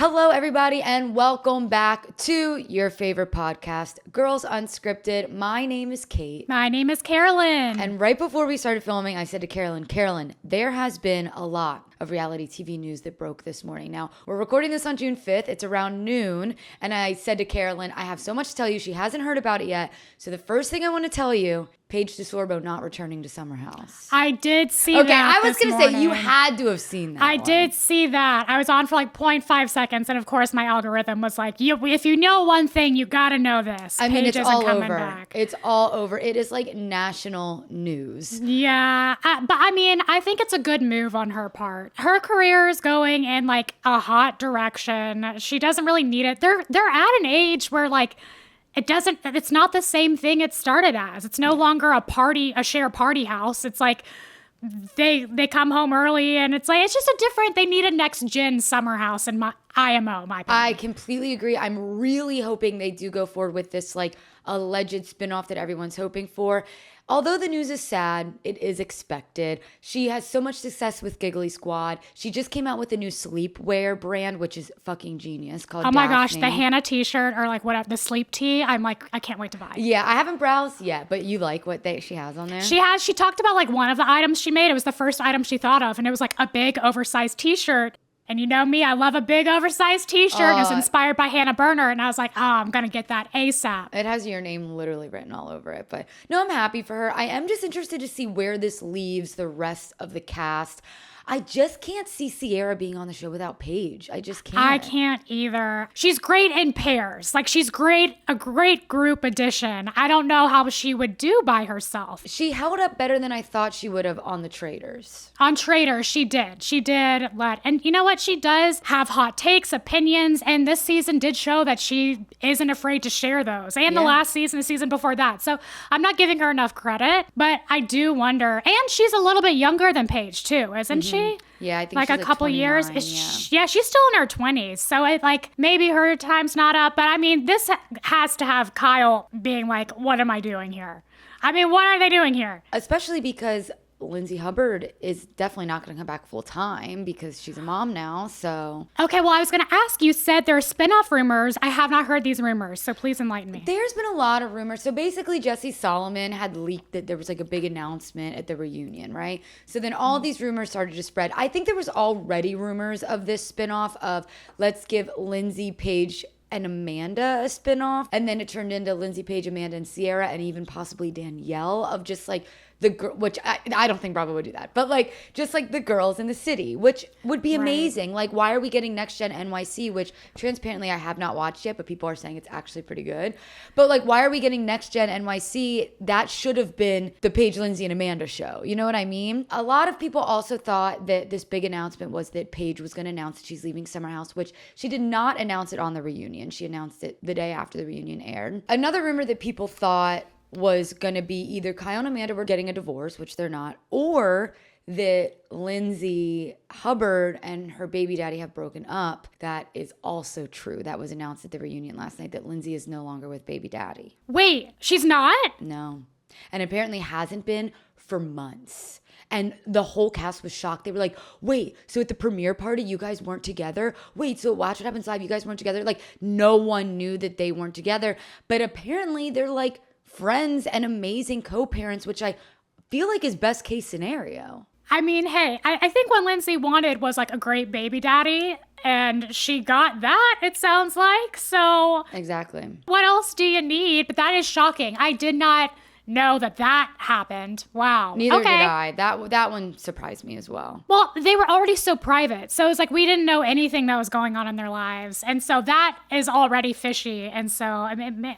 Hello, everybody, and welcome back to your favorite podcast, Girls Unscripted. My name is Kate. My name is Carolyn. And right before we started filming, I said to Carolyn, there has been a lot of reality TV news that broke this morning. Now, we're recording this on June 5th. It's around noon. And I said to Carolyn, I have so much to tell you. She hasn't heard about it yet. So the first thing I want to tell you, Paige DeSorbo not returning to Summer House. I did see that. Okay, I was going to say, you morning. had to have seen that I one. did see that. I was on for like 0.5 seconds. And of course, my algorithm was like, if you know one thing, you got to know this. I mean, Paige it's isn't all coming over. back. It's all over. It is like national news. Yeah. But I mean, I think it's a good move on her part. Her career is going in like a hot direction. She doesn't really need it. They're at an age where like, it's not the same thing it started as. It's no longer a share party house. It's like they come home early and it's just they need a next gen Summer House in my opinion. I completely agree. I'm really hoping they do go forward with this like alleged spinoff that everyone's hoping for. Although the news is sad, it is expected. She has so much success with Giggly Squad. She just came out with a new sleepwear brand, which is fucking genius, called Oh my gosh, Daphne. the Hannah t-shirt or like whatever, the sleep tee. I'm like, I can't wait to buy. Yeah, I haven't browsed yet, but you like what she has on there? She talked about like one of the items she made. It was the first item she thought of. And it was like a big oversized t-shirt. And you know me, I love a big oversized t-shirt. It was inspired by Hannah Berner. And I was like, I'm going to get that ASAP. It has your name literally written all over it. But no, I'm happy for her. I am just interested to see where this leaves the rest of the cast. I just can't see Sierra being on the show without Paige. I just can't. I can't either. She's great in pairs. Like she's a great group addition. I don't know how she would do by herself. She held up better than I thought she would have on The Traitors. On Traitors, she did. And you know what? She does have hot takes, opinions, and this season did show that she isn't afraid to share those. And the last season, the season before that. So I'm not giving her enough credit, but I do wonder. And she's a little bit younger than Paige too, isn't she? Yeah, I think like she's a couple years. Yeah, she's still in her 20s. So maybe her time's not up. But I mean, this has to have Kyle being like, what am I doing here? I mean, what are they doing here? Especially because Lindsay Hubbard is definitely not going to come back full time because she's a mom now. So okay, well, I was going to ask. You said there are spinoff rumors. I have not heard these rumors, so please enlighten me. There's been a lot of rumors. So basically, Jesse Solomon had leaked that there was like a big announcement at the reunion, right? So then all these rumors started to spread. I think there was already rumors of this spinoff of let's give Lindsay, Paige, and Amanda a spinoff, and then it turned into Lindsay, Paige, Amanda, and Sierra, and even possibly Danielle of just like the girl, which I don't think Bravo would do that, but like just like the girls in the city, which would be amazing. Right. Like, why are we getting Next Gen NYC, which transparently I have not watched yet, but people are saying it's actually pretty good. But like, why are we getting Next Gen NYC? That should have been the Paige, Lindsay, and Amanda show. You know what I mean? A lot of people also thought that this big announcement was that Paige was going to announce that she's leaving Summer House, which she did not announce it on the reunion. She announced it the day after the reunion aired. Another rumor that people thought was going to be either Kyle and Amanda were getting a divorce, which they're not, or that Lindsay Hubbard and her baby daddy have broken up. That is also true. That was announced at the reunion last night, that Lindsay is no longer with baby daddy. Wait, she's not? No. And apparently hasn't been for months. And the whole cast was shocked. They were like, wait, so at the premiere party, you guys weren't together? Wait, so Watch What Happens Live, you guys weren't together? Like, no one knew that they weren't together. But apparently they're like friends and amazing co-parents, which I feel like is best case scenario. I mean, hey, I think what Lindsay wanted was like a great baby daddy, and she got that, it sounds like. So exactly. What else do you need? But that is shocking. I did not know that happened. Wow. Neither did I. That one surprised me as well. Well, they were already so private. So it's like we didn't know anything that was going on in their lives. And so that is already fishy. And so, I mean,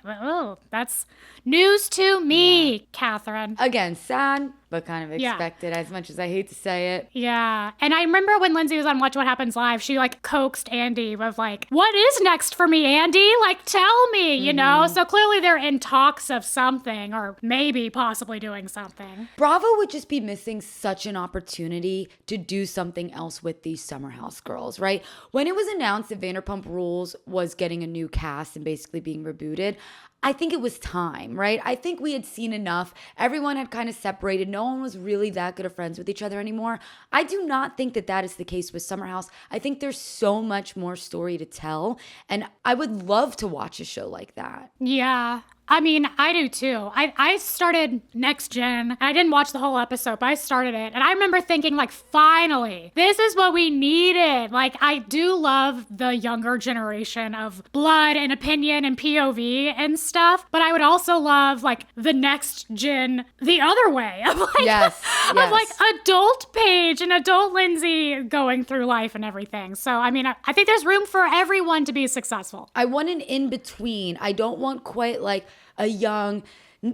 that's news to me, Catherine. Again, sad, but kind of expected, as much as I hate to say it. Yeah. And I remember when Lindsay was on Watch What Happens Live, she like coaxed Andy with like, what is next for me, Andy? Like, tell me, you know? So clearly they're in talks of something, or maybe possibly doing something. Bravo would just be missing such an opportunity to do something else with these Summer House girls, right? When it was announced that Vanderpump Rules was getting a new cast and basically being rebooted, I think it was time, right? I think we had seen enough. Everyone had kind of separated. No one was really that good of friends with each other anymore. I do not think that that is the case with Summer House. I think there's so much more story to tell, and I would love to watch a show like that. Yeah. I mean, I do too. I started Next Gen, and I didn't watch the whole episode, but I started it. And I remember thinking, like, finally, this is what we needed. Like, I do love the younger generation of blood and opinion and POV and stuff, but I would also love, like, the Next Gen the other way of, like, Yes. of, like, adult Paige and adult Lindsay going through life and everything. So, I mean, I think there's room for everyone to be successful. I want an in-between. I don't want quite like a young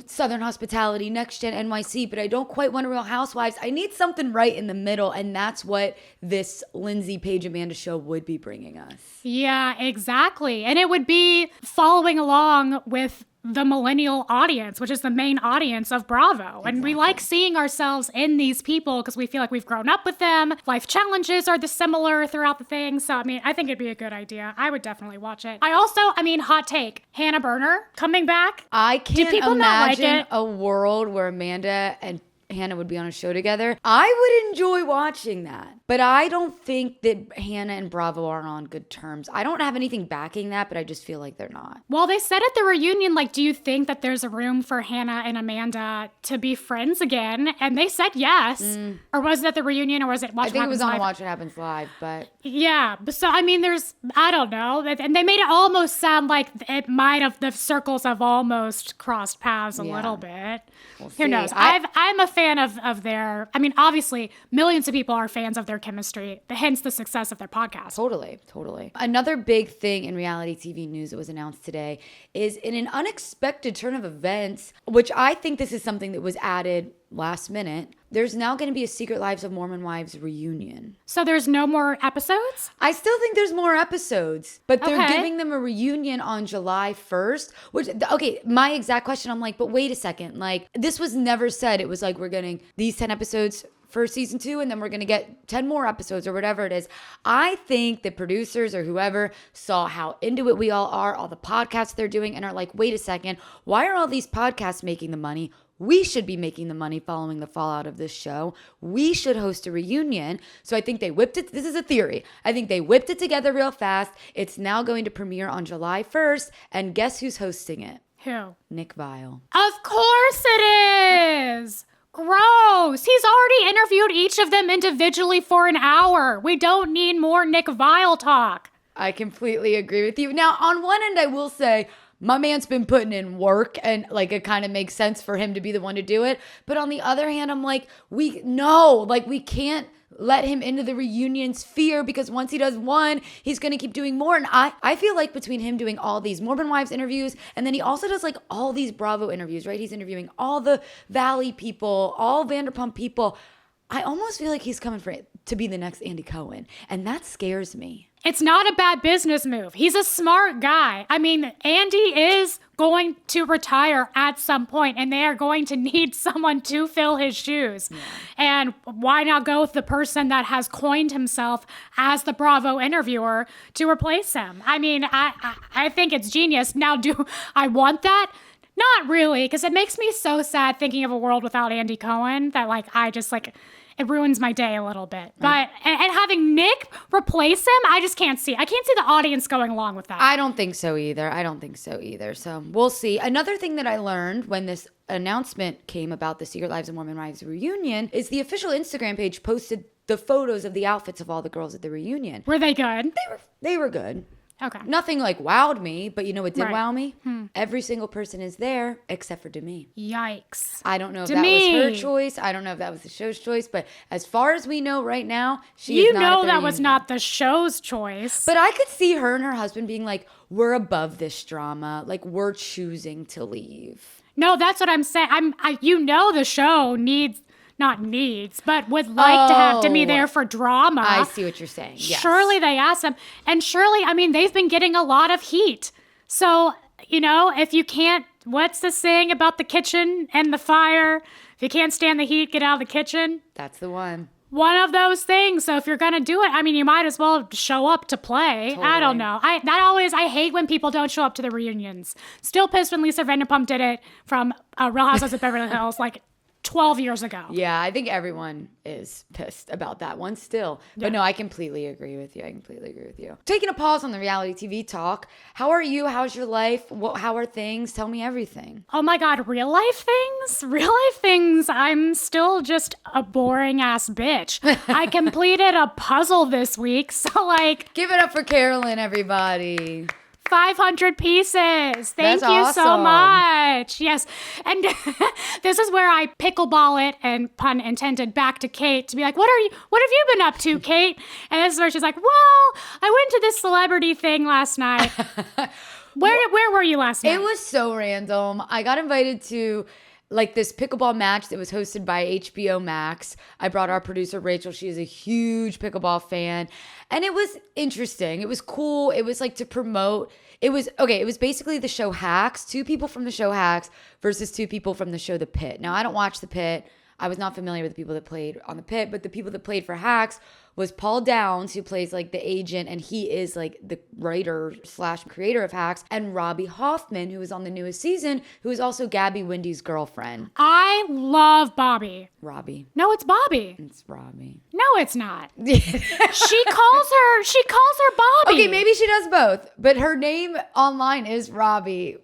Southern Hospitality, Next Gen NYC, but I don't quite want a Real Housewives. I need something right in the middle, and that's what this Lindsay, Paige, Amanda show would be bringing us. Yeah, exactly. And it would be following along with the millennial audience, which is the main audience of Bravo. And we like seeing ourselves in these people because we feel like we've grown up with them. Life challenges are the similar throughout the thing. So, I mean, I think it'd be a good idea. I would definitely watch it. I mean, hot take, Hannah Berner coming back. I can't people not like imagine it? a world where Amanda and Hannah would be on a show together. I would enjoy watching that. But I don't think that Hannah and Bravo are on good terms. I don't have anything backing that, but I just feel like they're not. Well, they said at the reunion, like, do you think that there's a room for Hannah and Amanda to be friends again? And they said yes. Or was it at the reunion, or was it Watch I think it was on Live? Watch What Happens Live, but Yeah. So, I mean, I don't know. And they made it almost sound like the circles have almost crossed paths a little bit. We'll Who see. knows? I'm a fan of their, I mean, obviously, millions of people are fans of their chemistry, hence the success of their podcast. Totally. Another big thing in reality TV news that was announced today is in an unexpected turn of events, which I think this is something that was added last minute. There's now going to be a Secret Lives of Mormon Wives reunion. So there's no more episodes? I still think there's more episodes, but they're Okay. giving them a reunion on July 1st, which, okay, my exact question, I'm like, but wait a second. Like, this was never said. It was like, we're getting these 10 episodes for season 2, and then we're going to get 10 more episodes or whatever it is. I think the producers or whoever saw how into it we all are, all the podcasts they're doing, and are like, wait a second, why are all these podcasts making the money? We should be making the money following the fallout of this show. We should host a reunion. So I think they whipped it. This is a theory. I think they whipped it together real fast. It's now going to premiere on July 1st. And guess who's hosting it? Who? Nick Viall. Of course it is. Gross. He's already interviewed each of them individually for an hour. We don't need more Nick Viall talk. I completely agree with you. Now, on one end, I will say, my man's been putting in work, and like it kind of makes sense for him to be the one to do it. But on the other hand, I'm like, we can't let him into the reunion sphere, because once he does one, he's going to keep doing more. And I feel like between him doing all these Mormon Wives interviews, and then he also does like all these Bravo interviews, right? He's interviewing all the Valley people, all Vanderpump people. I almost feel like he's coming to be the next Andy Cohen. And that scares me. It's not a bad business move. He's a smart guy. I mean, Andy is going to retire at some point, and they are going to need someone to fill his shoes. Yeah. And why not go with the person that has coined himself as the Bravo interviewer to replace him? I mean, I think it's genius. Now, do I want that? Not really, because it makes me so sad thinking of a world without Andy Cohen that, like, it ruins my day a little bit. But and having Nick replace him, I just can't see. I can't see the audience going along with that. I don't think so either. So we'll see. Another thing that I learned when this announcement came about the Secret Lives of Mormon Wives reunion is the official Instagram page posted the photos of the outfits of all the girls at the reunion. Were they good? They were good. Okay. Nothing like wowed me, but you know what did Right. wow me? Every single person is there except for Demi. Yikes. I don't know if Demi. that was her choice. I don't know if that was the show's choice, but as far as we know right now, she You is not know at the that was reunion. not the show's choice. But I could see her and her husband being like, we're above this drama. Like, we're choosing to leave. No, that's what I'm saying. The show would like to have Demi there for drama. I see what you're saying. Yes. Surely they asked him. And surely, I mean, they've been getting a lot of heat. So, if you can't, what's the saying about the kitchen and the fire? If you can't stand the heat, get out of the kitchen. That's the one. one of those things. So if you're going to do it, I mean, you might as well show up to play. Totally. I don't know. I hate when people don't show up to the reunions. Still pissed when Lisa Vanderpump did it from Real Housewives of Beverly Hills, like 12 years ago. Yeah, I think everyone is pissed about that one still. But no, I completely agree with you. Taking a pause on the reality TV talk. How are you? How's your life? How are things? Tell me everything. Oh my God, real life things? Real life things, I'm still just a boring ass bitch. I completed a puzzle this week, so like... Give it up for Carolyn, everybody. 500 pieces. Thank That's you so awesome. much. Yes. And this is where I pickleball it, and pun intended, back to Kate to be like, what have you been up to, Kate? And this is where she's like, well, I went to this celebrity thing last night. Where were you last night? It was so random. I got invited to like this pickleball match that was hosted by HBO Max. I brought our producer Rachel. She is a huge pickleball fan. And it was interesting. It was cool. It was like to promote. It was basically the show Hacks, 2 people from the show Hacks versus 2 people from the show The Pit. Now, I don't watch The Pit. I was not familiar with the people that played on The Pit, but the people that played for Hacks was Paul Downs, who plays like the agent, and he is like the writer / creator of Hacks, and Robbie Hoffman, who is on the newest season, who is also Gabby Wendy's girlfriend. I love Bobby. Robbie. No, it's Bobby. It's Robbie. No, it's not. She calls her Bobby. Okay, maybe she does both, but her name online is Robbie.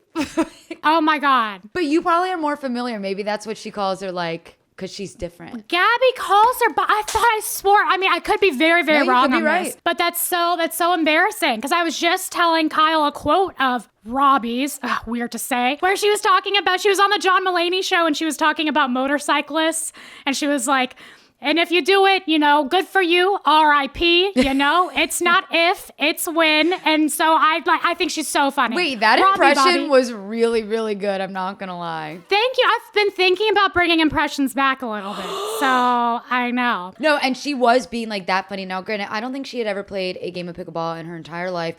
Oh my God. But you probably are more familiar. Maybe that's what she calls her, like, because she's different. Gabby calls her, but I swore. I mean, I could be very, very No, you wrong could be on right. this, but that's so embarrassing because I was just telling Kyle a quote of Robbie's, weird to say, where she was on the John Mulaney show and she was talking about motorcyclists, and she was like, and if you do it, good for you, R.I.P., it's not if, it's when. And so I think she's so funny. Wait, that Robbie, impression Bobby. was really, really good. I'm not going to lie. Thank you. I've been thinking about bringing impressions back a little bit. So I know. No, and she was being like that funny. Now, granted, I don't think she had ever played a game of pickleball in her entire life,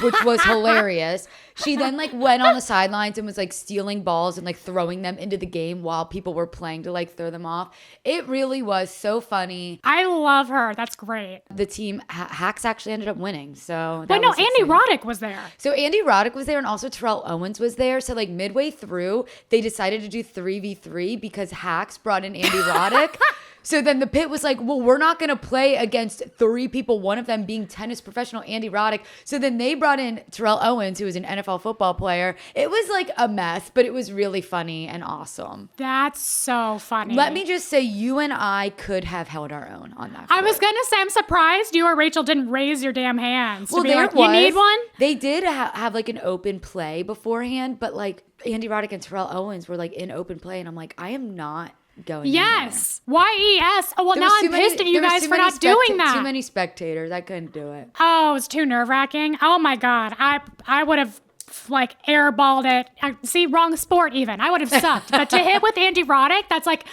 which was hilarious. She then like went on the sidelines and was like stealing balls and like throwing them into the game while people were playing to like throw them off. It really was so funny. I love her. That's great. The team Hacks actually ended up winning. So that Wait, no, was Andy exciting. Roddick was there. So Andy Roddick was there, and also Terrell Owens was there. So like midway through, they decided to do 3v3 because Hacks brought in Andy Roddick. So then the Pit was like, well, we're not going to play against 3 people, one of them being tennis professional Andy Roddick. So then they brought in Terrell Owens, who was an NFL football player. It was like a mess, but it was really funny and awesome. That's so funny. Let me just say, you and I could have held our own on that I was court. going to say, I'm surprised you or Rachel didn't raise your damn hands. Well, to be there like, was. You need one? They did have like an open play beforehand, but like Andy Roddick and Terrell Owens were like in open play, and I'm like, I am not going. Yes. YES. Oh, well, There now was I'm too many- pissed at you there was guys too for many not doing that. Too many spectators. I couldn't do it. Oh, it's too nerve-wracking. Oh my God. I would have like airballed it. See, wrong sport even. I would have sucked. But to hit with Andy Roddick, that's like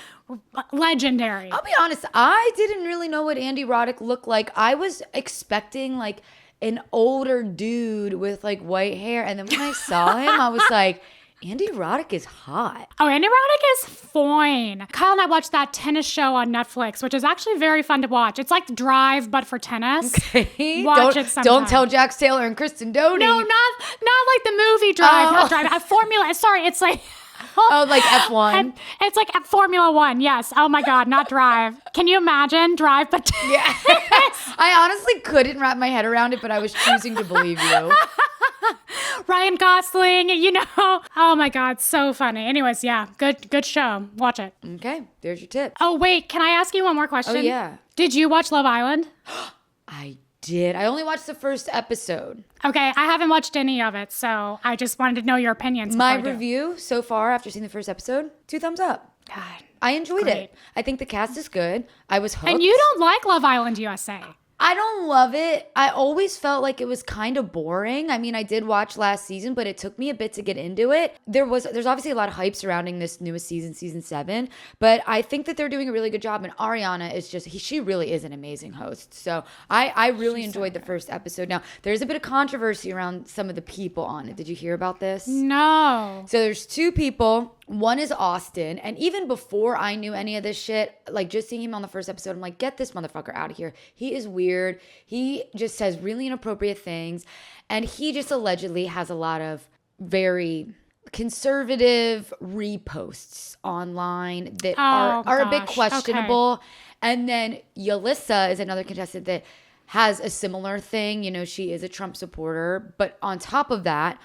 legendary. I'll be honest, I didn't really know what Andy Roddick looked like. I was expecting like an older dude with like white hair, and then when I saw him, I was like, Andy Roddick is hot. Oh, Andy Roddick is fine. Kyle and I watched that tennis show on Netflix, which is actually very fun to watch. It's like Drive, but for tennis. Okay. Watch it sometime. Don't tell Jax Taylor and Kristen Doty. No, not like the movie Drive, not Drive. Formula. Sorry, it's like. Oh, like F1. And it's like at Formula One, yes. Oh my God, not Drive. Can you imagine Drive, but Yeah. I honestly couldn't wrap my head around it, but I was choosing to believe you. Ryan Gosling, Oh my God, so funny. Anyways, yeah, good show. Watch it. Okay, there's your tip. Oh wait, can I ask you one more question? Oh, yeah. Did you watch Love Island? I did. I only watched the first episode. Okay, I haven't watched any of it, so I just wanted to know your opinions. My before I do. review so far after seeing the first episode, 2 thumbs up. God. I enjoyed Great. it. I think the cast is good. I was hooked. And you don't like Love Island USA. I don't love it. I always felt like it was kind of boring. I mean, I did watch last season, but it took me a bit to get into it. There's obviously a lot of hype surrounding this newest season, season 7, but I think that they're doing a really good job. And Ariana is she really is an amazing host. So I really enjoyed the first episode. Now, there's a bit of controversy around some of the people on it. Did you hear about this? No. So there's 2 people. One is Austin. And even before I knew any of this shit, like just seeing him on the first episode, I'm like, get this motherfucker out of here. He is weird. He just says really inappropriate things. And he just allegedly has a lot of very conservative reposts online that are a bit questionable. Okay. And then Yalissa is another contestant that has a similar thing. You know, she is a Trump supporter. But on top of that,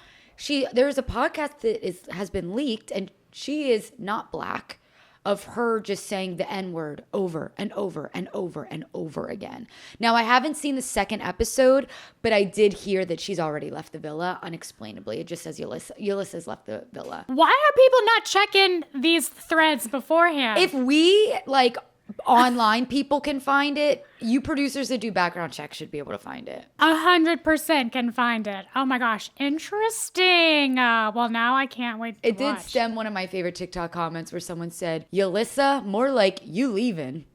there's a podcast that has been leaked, and she is not black, of her just saying the N-word over and over and over and over again. Now, I haven't seen the second episode, but I did hear that she's already left the villa unexplainably. It just says Yalissa's left the villa. Why are people not checking these threads beforehand? If we, like, online people can find it, you producers that do background checks should be able to find it. 100% can find it. Oh my gosh, interesting. Well, now I can't wait to watch. It did stem one of my favorite TikTok comments where someone said, Yalissa, more like you leaving.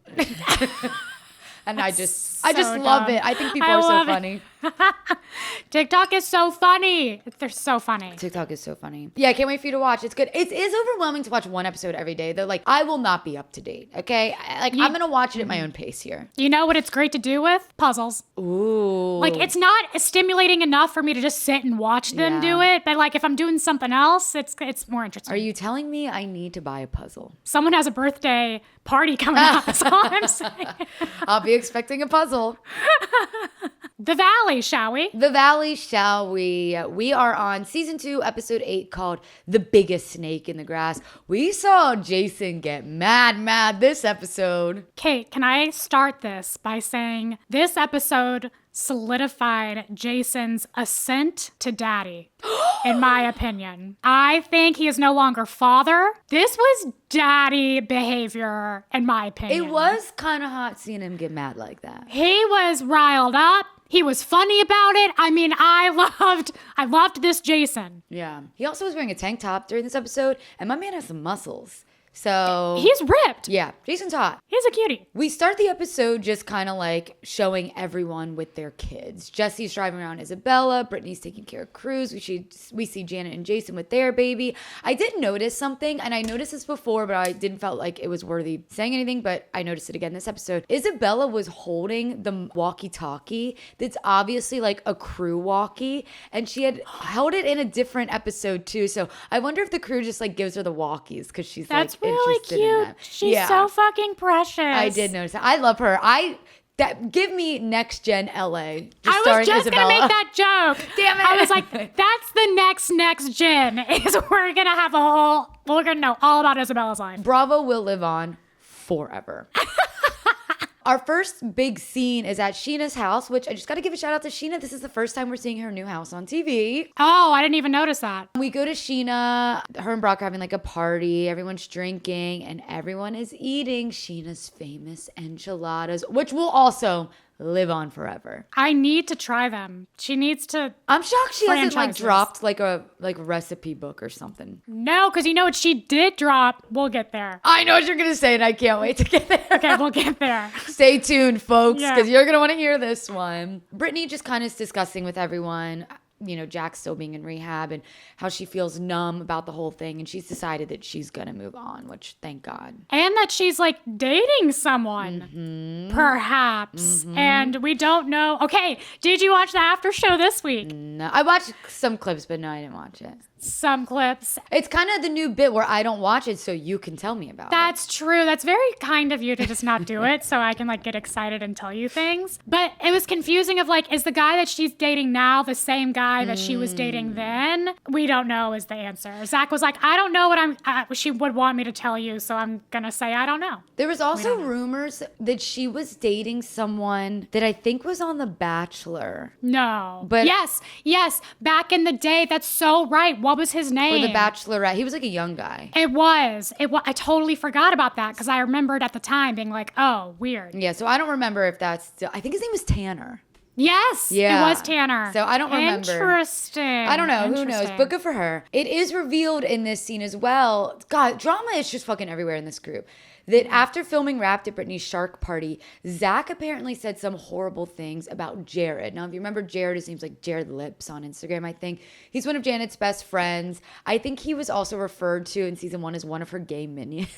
And I just love it. I think people are so funny. TikTok is so funny. They're so funny. TikTok is so funny. Yeah, I can't wait for you to watch. It's good. It is overwhelming to watch one episode every day. Though, like, I will not be up to date. Okay, I'm gonna watch it at my own pace here. You know what it's great to do with? Puzzles. Ooh. Like, it's not stimulating enough for me to just sit and watch them do it. But like, if I'm doing something else, it's more interesting. Are you telling me I need to buy a puzzle? Someone has a birthday party coming up. That's all I'm saying. I'll be expecting a puzzle. The Valley, shall we? The Valley, shall we? We are on season 2, episode 8, called The Biggest Snake in the Grass. We saw Jason get mad this episode. Kate, can I start this by saying this episode solidified Jason's ascent to daddy, in my opinion. I think he is no longer father. This was daddy behavior, in my opinion. It was kind of hot seeing him get mad like that. He was riled up. He was funny about it. I mean, I loved this Jason. Yeah. He also was wearing a tank top during this episode, and my man has some muscles. So he's ripped. Yeah, Jason's hot. He's a cutie. We start the episode just kind of like showing everyone with their kids. Jesse's driving around Isabella. Brittany's taking care of Cruz. We see Janet and Jason with their baby. I did notice something, and I noticed this before, but I didn't felt like it was worthy saying anything, but I noticed it again this episode. Isabella was holding the walkie-talkie that's obviously like a crew walkie, and she had held it in a different episode too. So I wonder if the crew just like gives her the walkies because she's That's like really cute. She's so fucking precious. I did notice that. I love her. Give me next gen LA. I was just gonna make that joke. Damn it! I was like, that's the next gen. Is we're gonna know all about Isabella's life. Bravo will live on forever. Our first big scene is at Sheena's house, which I just got to give a shout out to Sheena. This is the first time we're seeing her new house on TV. Oh, I didn't even notice that. We go to Sheena. Her and Brock are having like a party. Everyone's drinking and everyone is eating Sheena's famous enchiladas, which will also live on forever. I need to try them. She needs to. I'm shocked she hasn't like dropped like a recipe book or something. No, because you know what she did drop. We'll get there. I know what you're gonna say, and I can't wait to get there. Okay, we'll get there. Stay tuned, folks, because you're gonna want to hear this one. Brittany just kind of is discussing with everyone. You know, Jack's still being in rehab and how she feels numb about the whole thing. And she's decided that she's going to move on, which thank God. And that she's like dating someone, perhaps. And we don't know. Okay, did you watch the after show this week? No, I watched some clips, but no, I didn't watch it. Some clips. It's kind of the new bit where I don't watch it so you can tell me about it. That's true. That's very kind of you to just not do it so I can like get excited and tell you things. But it was confusing of like, is the guy that she's dating now the same guy that she was dating then? We don't know is the answer. Zach was like, I don't know what she would want me to tell you, so I'm going to say I don't know. There was also rumors that she was dating someone that I think was on The Bachelor. No. But yes. Back in the day, that's so right. What was his name? Or The Bachelorette. He was like a young guy. It was. I totally forgot about that because I remembered at the time being like, oh, weird. Yeah, so I don't remember if that's still. I think his name was Tanner. Yes, yeah. It was Tanner. So I don't remember. Interesting. I don't know. Who knows? But good for her. It is revealed in this scene as well. God, drama is just fucking everywhere in this group. that after filming Wrapped at Britney's Shark Party, Zach apparently said some horrible things about Jared. Now, if you remember Jared, his name's like Jared Lips on Instagram, I think. He's one of Janet's best friends. I think he was also referred to in season 1 as one of her gay minions.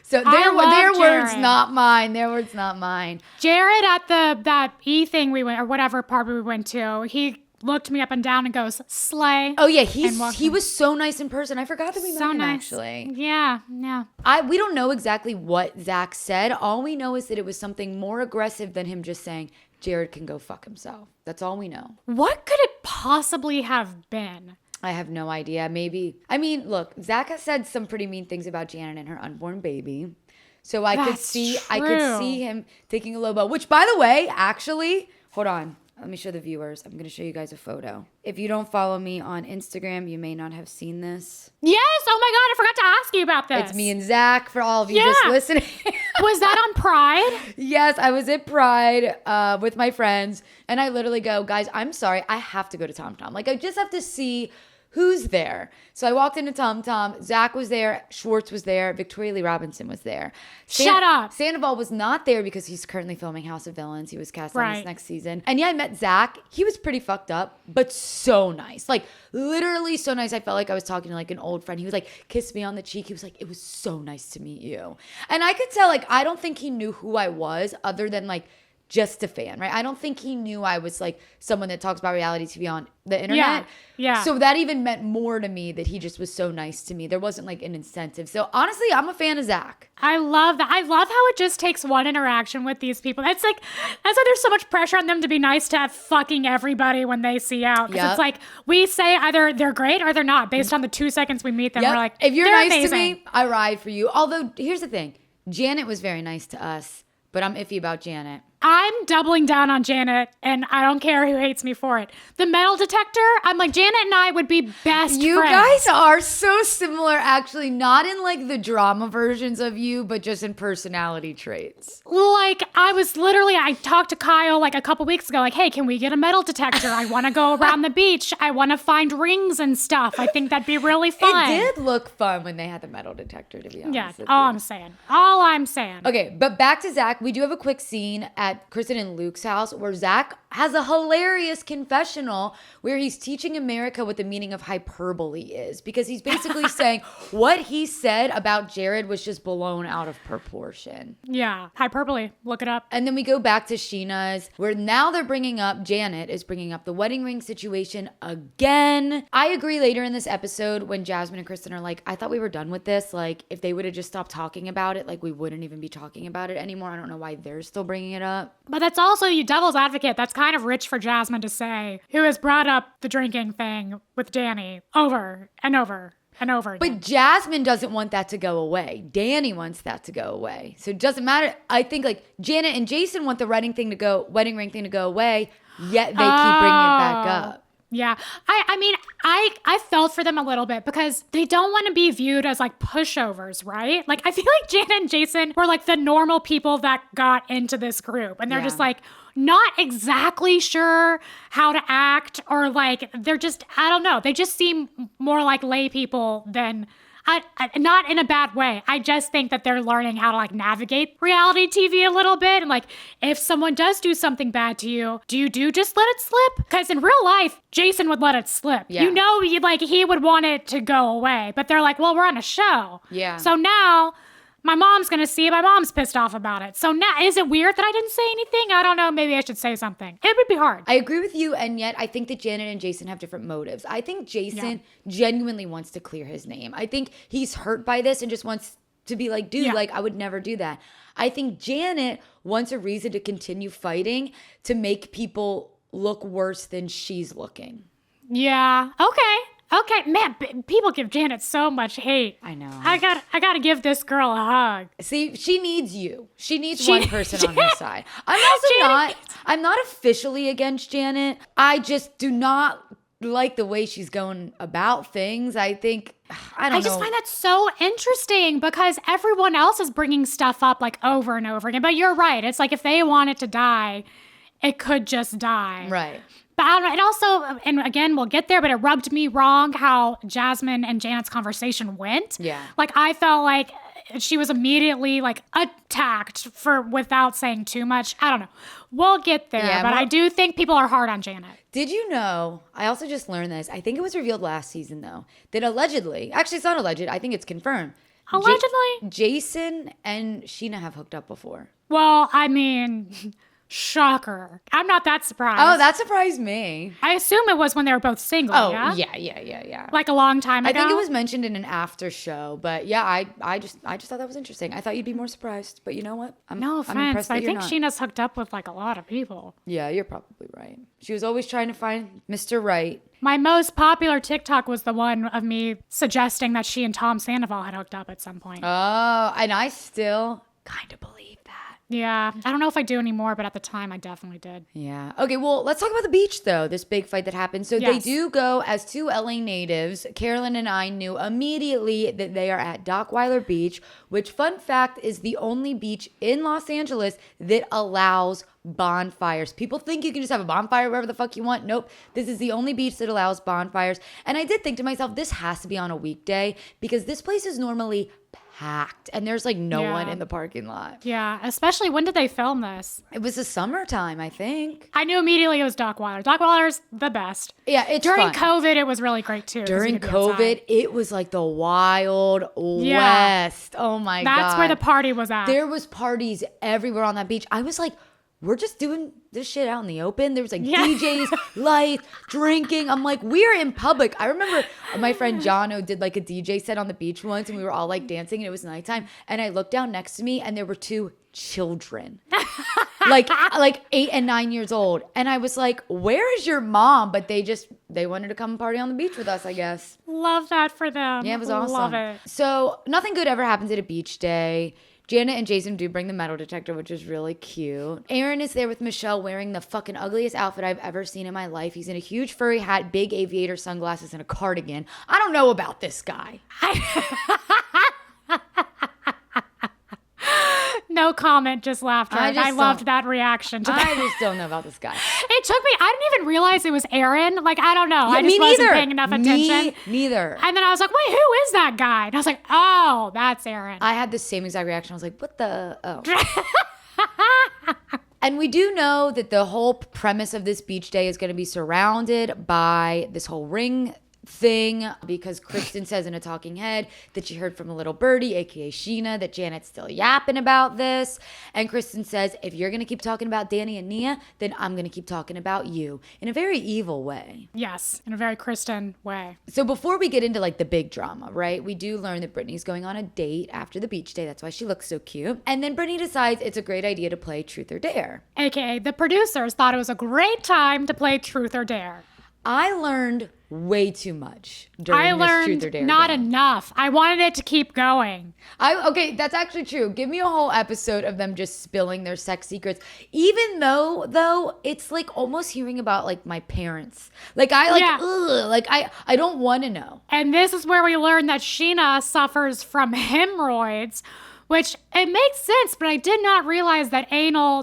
So their words, not mine. Their words, not mine. Jared at that E thing we went, or whatever party we went to, he looked me up and down and goes, slay. Oh yeah, he was so nice in person. I forgot that we met him actually. Yeah. We don't know exactly what Zach said. All we know is that it was something more aggressive than him just saying, Jared can go fuck himself. That's all we know. What could it possibly have been? I have no idea. Maybe. I mean, look, Zach has said some pretty mean things about Janet and her unborn baby. So I could see him taking a low blow, which by the way, actually, hold on. Let me show the viewers. I'm going to show you guys a photo. If you don't follow me on Instagram, you may not have seen this. Yes. Oh my God. I forgot to ask you about this. It's me and Zach for all of you just listening. Was that on Pride? Yes, I was at Pride with my friends. And I literally go, guys, I'm sorry. I have to go to Tom Tom. Like, I just have to see who's there. So I walked into Tom Tom. Zach was there. Schwartz was there. Victoria Lee Robinson was there. Shut up. Sandoval was not there because he's currently filming House of Villains. He was cast on this next season. And yeah, I met Zach. He was pretty fucked up, but so nice. Like, literally so nice. I felt like I was talking to like an old friend. He was like, kissed me on the cheek. He was like, it was so nice to meet you. And I could tell, like, I don't think he knew who I was other than like just a fan, right? I don't think he knew I was like someone that talks about reality TV on the internet. Yeah. So that even meant more to me that he just was so nice to me. There wasn't like an incentive. So honestly, I'm a fan of Zach. I love that. I love how it just takes one interaction with these people. That's why there's so much pressure on them to be nice to fucking everybody when they see out. Because it's like, we say either they're great or they're not based on the 2 seconds we meet them. We're like, if you're nice to me, I ride for you. Although, here's the thing. Janet was very nice to us, but I'm iffy about Janet. I'm doubling down on Janet, and I don't care who hates me for it. The metal detector, I'm like, Janet and I would be best friends. You guys are so similar, actually, not in like the drama versions of you, but just in personality traits. Like, I talked to Kyle like a couple weeks ago, like, hey, can we get a metal detector? I want to go around the beach. I want to find rings and stuff. I think that'd be really fun. It did look fun when they had the metal detector, to be honest. Yeah, all I'm saying. Okay, but back to Zach. We do have a quick scene at Kristen and Luke's house where Zach has a hilarious confessional where he's teaching America what the meaning of hyperbole is, because he's basically saying what he said about Jared was just blown out of proportion. Yeah, hyperbole. Look it up. And then we go back to Sheena's, where now Janet is bringing up the wedding ring situation again. I agree later in this episode when Jasmine and Kristen are like, I thought we were done with this. Like, if they would have just stopped talking about it, like, we wouldn't even be talking about it anymore. I don't know why they're still bringing it up. But that's also, you devil's advocate, that's kind of rich for Jasmine to say, who has brought up the drinking thing with Danny over and over and over again. But Jasmine doesn't want that to go away. Danny wants that to go away. So it doesn't matter. I think like Janet and Jason want the wedding ring thing to go away, yet they keep bringing it back up. Yeah. I mean, I felt for them a little bit because they don't want to be viewed as like pushovers, right? Like, I feel like Janet and Jason were like the normal people that got into this group. And they're just like not exactly sure how to act, or like they're just, I don't know. They just seem more like lay people than... not in a bad way. I just think that they're learning how to like navigate reality TV a little bit. And like, if someone does do something bad to you, do you just let it slip? Because in real life, Jason would let it slip. Yeah. You know, he would want it to go away. But they're like, well, we're on a show. Yeah. So now my mom's going to see it. My mom's pissed off about it. So now, is it weird that I didn't say anything? I don't know. Maybe I should say something. It would be hard. I agree with you. And yet I think that Janet and Jason have different motives. I think Jason genuinely wants to clear his name. I think he's hurt by this and just wants to be like, dude, like, I would never do that. I think Janet wants a reason to continue fighting to make people look worse than she's looking. Yeah. Okay, man, people give Janet so much hate. I know. I got to give this girl a hug. See, she needs you. She needs one person on her side. I'm not officially against Janet. I just do not like the way she's going about things. I think, I don't know. I just find that so interesting because everyone else is bringing stuff up like over and over again. But you're right. It's like if they want it to die, it could just die. Right. But I don't know, it also, and again, we'll get there, but it rubbed me wrong how Jasmine and Janet's conversation went. Yeah. Like, I felt like she was immediately like attacked without saying too much. I don't know. We'll get there, Yeah, but I do think people are hard on Janet. Did you know, I also just learned this, I think it was revealed last season though, that allegedly, actually it's not alleged, I think it's confirmed. Allegedly? Jason and Sheena have hooked up before. Well, I mean, shocker. I'm not that surprised. Oh, that surprised me. I assume it was when they were both single, Oh, yeah? yeah. Like a long time ago? I think it was mentioned in an after show, but yeah, I just thought that was interesting. I thought you'd be more surprised, but you know what? No I'm offense, impressed but that I you're think not. Sheena's hooked up with like a lot of people. Yeah, you're probably right. She was always trying to find Mr. Right. My most popular TikTok was the one of me suggesting that she and Tom Sandoval had hooked up at some point. Oh, and I still kind of believe that. Yeah, I don't know if I do anymore, but at the time I definitely did. Yeah. Okay, well, let's talk about the beach, though, this big fight that happened. So they Yes. do go as two LA natives. Carolyn and I knew immediately that they are at Dockweiler Beach, which, fun fact, is the only beach in Los Angeles that allows bonfires. People think you can just have a bonfire wherever the fuck you want. Nope. This is the only beach that allows bonfires. And I did think to myself, this has to be on a weekday because this place is normally packed and there's like no Yeah. one in the parking lot. Yeah, especially when did they film this? It was the summertime, I think. I knew immediately it was Dockweiler. Dockweiler's the best. Yeah, it's During fun. COVID, it was really great too. 'cause you During could be outside. COVID, it was like the wild Yeah. west. Oh my God. That's where the party was at. There was parties everywhere on that beach. I was like, we're just doing this shit out in the open. There was like Yeah. DJs, lights, drinking. I'm like, we're in public. I remember my friend Jono did like a DJ set on the beach once and we were all like dancing and it was nighttime. And I looked down next to me and there were two children. like 8 and 9 years old. And I was like, where is your mom? But they wanted to come party on the beach with us, I guess. Love that for them. Yeah, it was awesome. Love it. So nothing good ever happens at a beach day. Janet and Jason do bring the metal detector, which is really cute. Aaron is there with Michelle wearing the fucking ugliest outfit I've ever seen in my life. He's in a huge furry hat, big aviator sunglasses, and a cardigan. I don't know about this guy. No comment, just laughter. I just I loved don't- that reaction to I that. just don't know about this guy. It took me, I didn't even realize it was Aaron. Like, I don't know. I Yeah, just me wasn't neither. paying enough attention. Me neither. And then I was like, wait, who is that guy? And I was like, oh, that's Aaron. I had the same exact reaction. I was like, what the? Oh. And we do know that the whole premise of this beach day is going to be surrounded by this whole ring thing because Kristen says in a talking head that she heard from a little birdie, aka Sheena, that Janet's still yapping about this. And Kristen says, if you're going to keep talking about Danny and Nia, then I'm going to keep talking about you in a very evil way. Yes, in a very Kristen way. So before we get into like the big drama, right? We do learn that Brittany's going on a date after the beach day. That's why she looks so cute. And then Brittany decides it's a great idea to play Truth or Dare. AKA the producers thought it was a great time to play Truth or Dare. I learned way too much during I this Truth or learned Dare not game. enough. I wanted it to keep going. Okay, that's actually true. Give me a whole episode of them just spilling their sex secrets. Even though it's like almost hearing about like my parents. Like I like Yeah. ugh, like I don't want to know. And this is where we learn that Sheena suffers from hemorrhoids, which it makes sense, but I did not realize that anal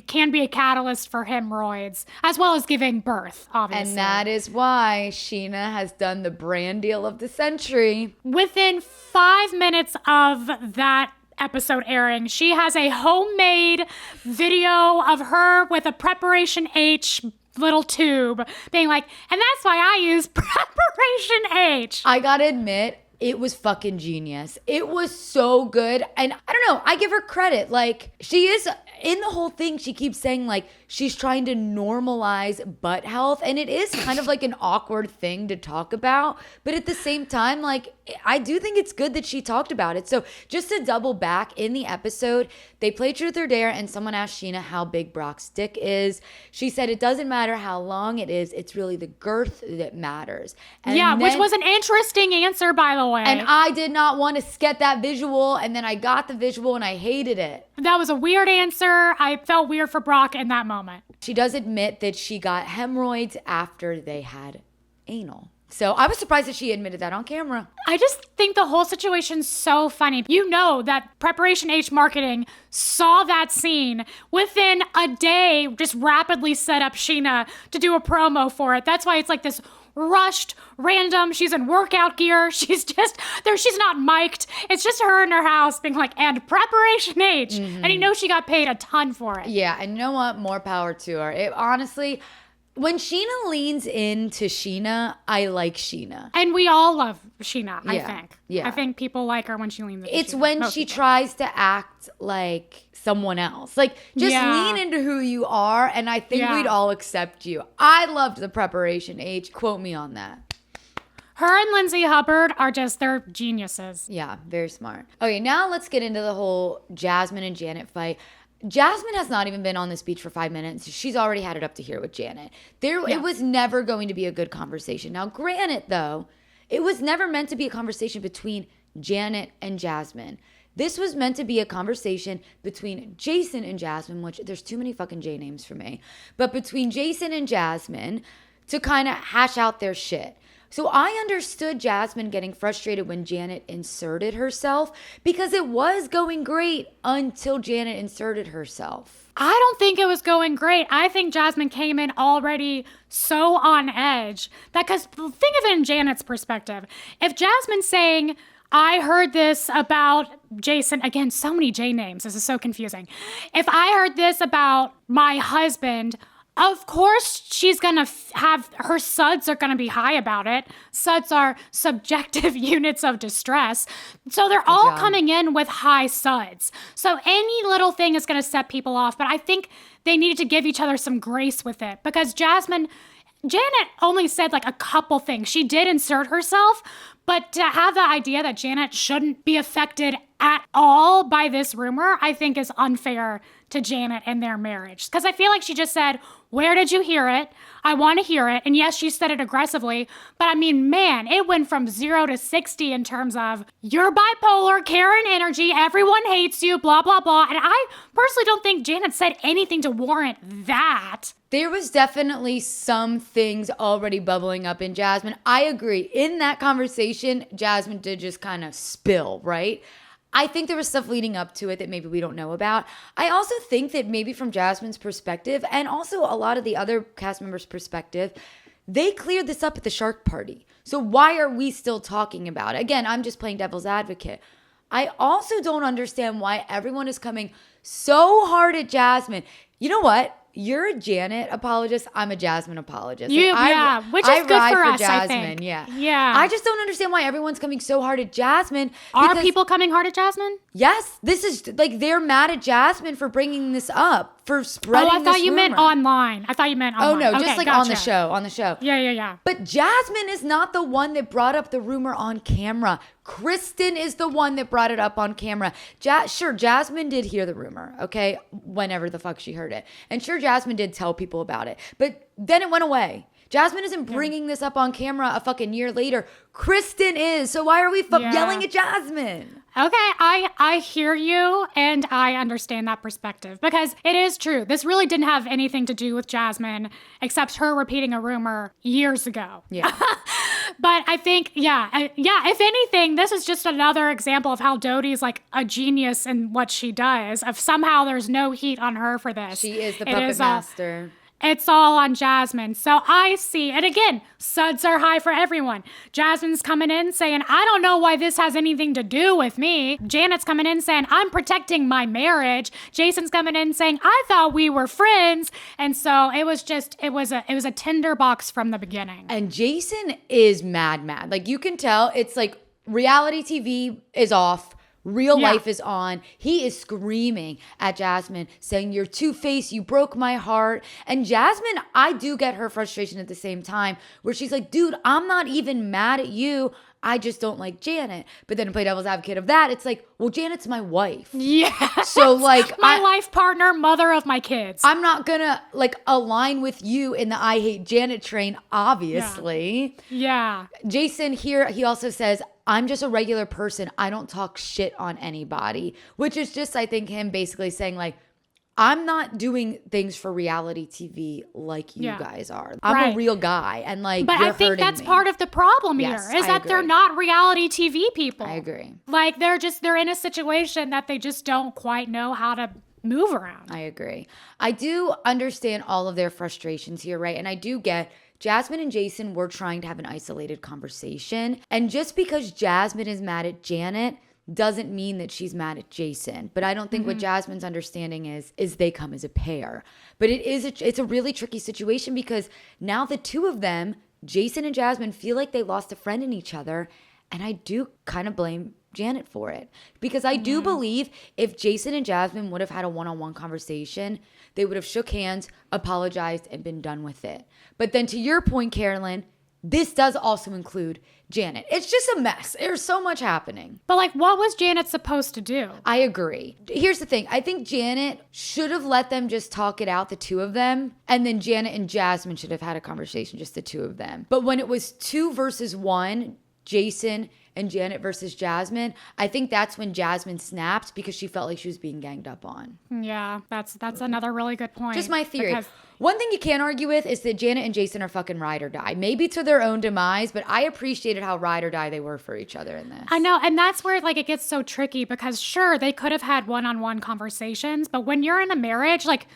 can be a catalyst for hemorrhoids, as well as giving birth, obviously. And that is why Sheena has done the brand deal of the century. Within 5 minutes of that episode airing, she has a homemade video of her with a Preparation H little tube being like, and that's why I use Preparation H. I gotta admit, it was fucking genius. It was so good. And I don't know, I give her credit. Like, she is, in the whole thing, she keeps saying, like, she's trying to normalize butt health. And it is kind of like an awkward thing to talk about. But at the same time, like, I do think it's good that she talked about it. So just to double back, in the episode, they played Truth or Dare and someone asked Sheena how big Brock's dick is. She said it doesn't matter how long it is. It's really the girth that matters. And Yeah, which then- was an interesting answer, by the way. and I did not want to get that visual, and then I got the visual, and I hated it. That was a weird answer. I felt weird for Brock in that moment. She does admit that she got hemorrhoids after they had anal. So I was surprised that she admitted that on camera. I just think the whole situation's so funny. You know that Preparation H Marketing saw that scene within a day, just rapidly set up Sheena to do a promo for it. That's why it's like this rushed, random. She's in workout gear. She's just there. She's not mic'd. It's just her in her house being like, and Preparation H. And you know she got paid a ton for it. Yeah, and you know what? More power to her. It honestly, when Sheena leans into Sheena, I like Sheena. And we all love Sheena, I think. Yeah. I think people like her when she leans into It's Sheena. when Most she people. tries to act like someone else. Like, just lean into who you are, and I think we'd all accept you. I loved the Preparation H. Quote me on that. Her and Lindsay Hubbard are just, they're geniuses. Yeah, very smart. Okay, now let's get into the whole Jasmine and Janet fight. Jasmine has not even been on this beach for 5 minutes. She's already had it up to here with Janet. It was never going to be a good conversation. Now, granted, though, it was never meant to be a conversation between Janet and Jasmine. This was meant to be a conversation between Jason and Jasmine, which there's too many fucking J names for me, but between Jason and Jasmine to kind of hash out their shit. So I understood Jasmine getting frustrated when Janet inserted herself because it was going great until Janet inserted herself. I don't think it was going great. I think Jasmine came in already so on edge that, because think of it in Janet's perspective. If Jasmine's saying, I heard this about Jason, again, so many J names, this is so confusing. If I heard this about my husband, of course she's gonna have, her suds are gonna be high about it. Suds are subjective units of distress. So they're all coming in with high suds. So any little thing is gonna set people off, but I think they needed to give each other some grace with it because Janet only said like a couple things. She did insert herself, but to have the idea that Janet shouldn't be affected at all by this rumor, I think is unfair to Janet and their marriage. Because I feel like she just said, where did you hear it? I want to hear it. And yes, she said it aggressively, but I mean, man, it went from 0 to 60 in terms of you're bipolar, Karen energy, everyone hates you, blah, blah, blah. And I personally don't think Janet said anything to warrant that. There was definitely some things already bubbling up in Jasmine. I agree. In that conversation, Jasmine did just kind of spill, right? I think there was stuff leading up to it that maybe we don't know about. I also think that maybe from Jasmine's perspective, and also a lot of the other cast members' perspective, they cleared this up at the shark party. So why are we still talking about it? Again, I'm just playing devil's advocate. I also don't understand why everyone is coming so hard at Jasmine. You know what? You're a Janet apologist. I'm a Jasmine apologist. Which is good for us, I think. Yeah. I just don't understand why everyone's coming so hard at Jasmine. Are people coming hard at Jasmine? Yes. This is like they're mad at Jasmine for bringing this up, for spreading this I thought you rumor. meant online. I thought you meant online. Oh, no. Okay, Just like gotcha. on the show. Yeah. But Jasmine is not the one that brought up the rumor on camera. Kristen is the one that brought it up on camera. Sure, Jasmine did hear the rumor, okay? Whenever the fuck she heard it. And sure, Jasmine did tell people about it. But then it went away. Jasmine isn't bringing this up on camera a fucking year later. Kristen is. So why are we yelling at Jasmine? Okay, I hear you and I understand that perspective because it is true. This really didn't have anything to do with Jasmine except her repeating a rumor years ago. Yeah. But I think, if anything, this is just another example of how Dodie's like a genius in what she does. Of somehow there's no heat on her for this. She is the puppet master. It's all on Jasmine. So I see, and again, suds are high for everyone. Jasmine's coming in saying, I don't know why this has anything to do with me. Janet's coming in saying, I'm protecting my marriage. Jason's coming in saying, I thought we were friends. And so it was a tinderbox from the beginning. And Jason is mad. Like you can tell it's like reality TV is off. Real life is on. He is screaming at Jasmine, saying, you're two-faced, you broke my heart. And Jasmine, I do get her frustration at the same time, where she's like, dude, I'm not even mad at you. I just don't like Janet. But then to play devil's advocate of that, it's like, well, Janet's my wife. Yeah. So like my life partner, mother of my kids. I'm not gonna like align with you in the I hate Janet train, obviously. Yeah. Jason here, he also says, I'm just a regular person. I don't talk shit on anybody, which is just, I think, him basically saying like, I'm not doing things for reality TV like you guys are. I'm a real guy, and like, but you're I think hurting that's me. part of the problem Yes, here is I that they're agree. not reality TV people. I agree. Like they're in a situation that they just don't quite know how to move around. I agree. I do understand all of their frustrations here, right? And I do get Jasmine and Jason were trying to have an isolated conversation. And just because Jasmine is mad at Janet doesn't mean that she's mad at Jason. But I don't think what Jasmine's understanding is they come as a pair. But it's a really tricky situation because now the two of them, Jason and Jasmine, feel like they lost a friend in each other. And I do kind of blame Janet for it. Because I do believe if Jason and Jasmine would have had a one-on-one conversation, they would have shook hands, apologized, and been done with it. But then to your point, Carolyn, this does also include Janet. It's just a mess. There's so much happening. But like, what was Janet supposed to do? I agree. Here's the thing. I think Janet should have let them just talk it out, the two of them. And then Janet and Jasmine should have had a conversation, just the two of them. But when it was 2 versus 1, Jason and Janet versus Jasmine, I think that's when Jasmine snapped because she felt like she was being ganged up on. Yeah, that's another really good point. Just my theory. One thing you can't argue with is that Janet and Jason are fucking ride or die. Maybe to their own demise, but I appreciated how ride or die they were for each other in this. I know, and that's where like it gets so tricky because sure, they could have had one-on-one conversations, but when you're in a marriage, like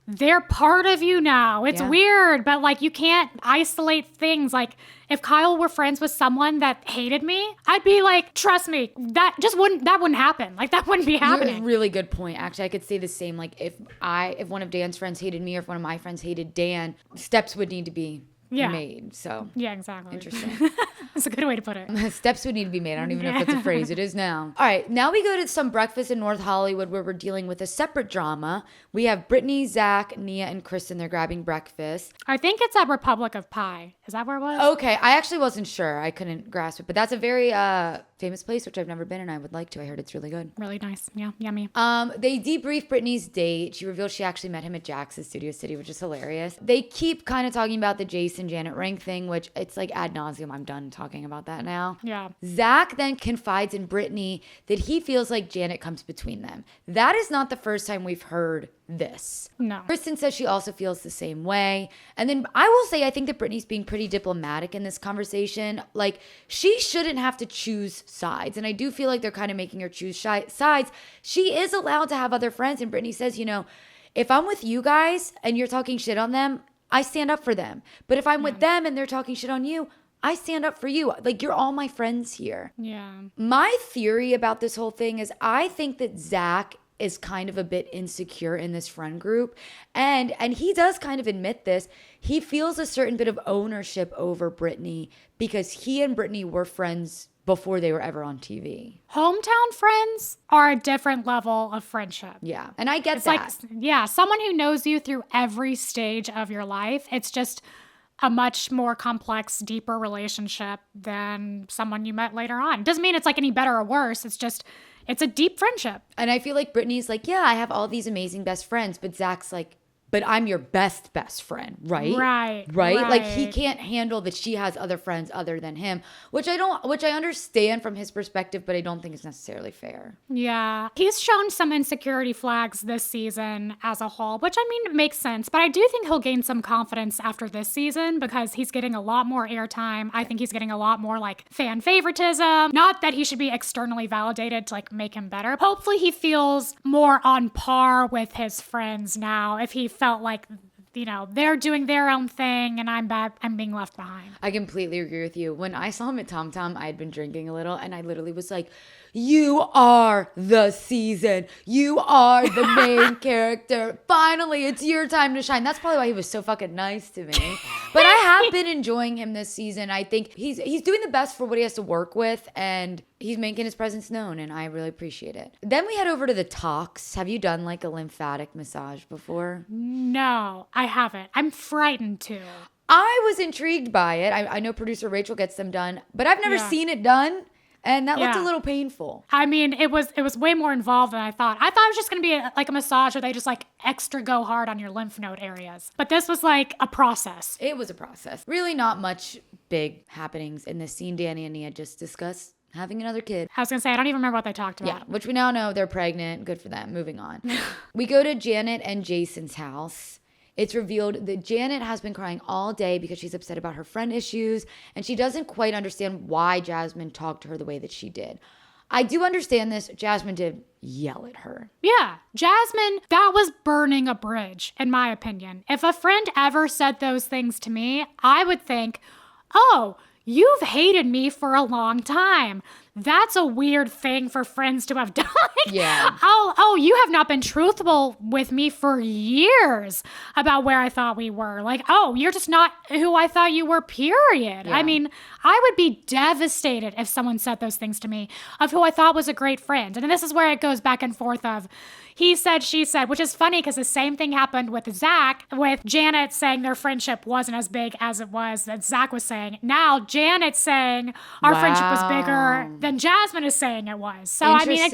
they're part of you now. It's weird, but like you can't isolate things. Like if Kyle were friends with someone that hated me, I'd be like, trust me, that wouldn't happen. Like that wouldn't be happening. Really good point. Actually, I could say the same. Like if one of Dan's friends hated me or if one of my friends hated Dan, steps would need to be made. So yeah, exactly. Interesting. That's a good way to put it. Steps would need to be made. I don't even know if that's a phrase. It is now. All right. Now we go to some breakfast in North Hollywood where we're dealing with a separate drama. We have Brittany, Zach, Nia, and Kristen. They're grabbing breakfast. I think it's at Republic of Pie. Is that where it was? Okay. I actually wasn't sure. I couldn't grasp it. But that's a very famous place, which I've never been and I would like to. I heard it's really good. Really nice. Yeah. Yummy. They debrief Brittany's date. She revealed she actually met him at Jax's Studio City, which is hilarious. They keep kind of talking about the Jason Janet ring thing, which it's like ad nauseum. I'm done talking about that now. Yeah. Zach then confides in Brittany that he feels like Janet comes between them. That is not the first time we've heard this. No. Kristen says she also feels the same way. And then I will say I think that Brittany's being pretty diplomatic in this conversation. Like she shouldn't have to choose sides. And I do feel like they're kind of making her choose sides. She is allowed to have other friends. And Brittany says, you know, if I'm with you guys and you're talking shit on them, I stand up for them. But if I'm with them and they're talking shit on you, I stand up for you. Like, you're all my friends here. Yeah. My theory about this whole thing is I think that Zach is kind of a bit insecure in this friend group. And he does kind of admit this. He feels a certain bit of ownership over Brittany because he and Brittany were friends before they were ever on TV. Hometown friends are a different level of friendship. Yeah. And I get it's that. Like, someone who knows you through every stage of your life. It's just a much more complex, deeper relationship than someone you met later on. Doesn't mean it's like any better or worse. It's just, it's a deep friendship. And I feel like Brittany's like, yeah, I have all these amazing best friends. But Zach's like, but I'm your best friend, right? Right? Like he can't handle that she has other friends other than him, which I understand from his perspective, but I don't think it's necessarily fair. Yeah. He's shown some insecurity flags this season as a whole, which I mean, makes sense. But I do think he'll gain some confidence after this season because he's getting a lot more airtime. I think he's getting a lot more like fan favoritism. Not that he should be externally validated to like make him better. Hopefully he feels more on par with his friends now if he felt like, you know, they're doing their own thing and I'm being left behind. I completely agree with you. When I saw him at Tom Tom, I had been drinking a little and I literally was like, you are the season. You are the main character. Finally, it's your time to shine. That's probably why he was so fucking nice to me. But I have been enjoying him this season. I think he's doing the best for what he has to work with and he's making his presence known and I really appreciate it. Then we head over to the talks. Have you done like a lymphatic massage before? No, I haven't. I'm frightened to. I was intrigued by it. I know producer Rachel gets them done, but I've never seen it done. And that looked a little painful. I mean, it was way more involved than I thought. I thought it was just going to be like a massage where they just like extra go hard on your lymph node areas. But this was like a process. It was a process. Really not much big happenings in this scene. Danny and Nia just discuss having another kid. I was going to say, I don't even remember what they talked about. Yeah, which we now know they're pregnant. Good for them. Moving on. We go to Janet and Jason's house. It's revealed that Janet has been crying all day because she's upset about her friend issues, and she doesn't quite understand why Jasmine talked to her the way that she did. I do understand this. Jasmine did yell at her. Yeah, Jasmine, that was burning a bridge, in my opinion. If a friend ever said those things to me, I would think, oh, you've hated me for a long time. That's a weird thing for friends to have done. Yeah. Oh, you have not been truthful with me for years about where I thought we were. Like, oh, you're just not who I thought you were, period. Yeah. I mean, I would be devastated if someone said those things to me of who I thought was a great friend. And this is where it goes back and forth of he said, she said, which is funny because the same thing happened with Zach, with Janet saying their friendship wasn't as big as it was that Zach was saying. Now Janet's saying our friendship was bigger than Jasmine is saying it was. So I mean,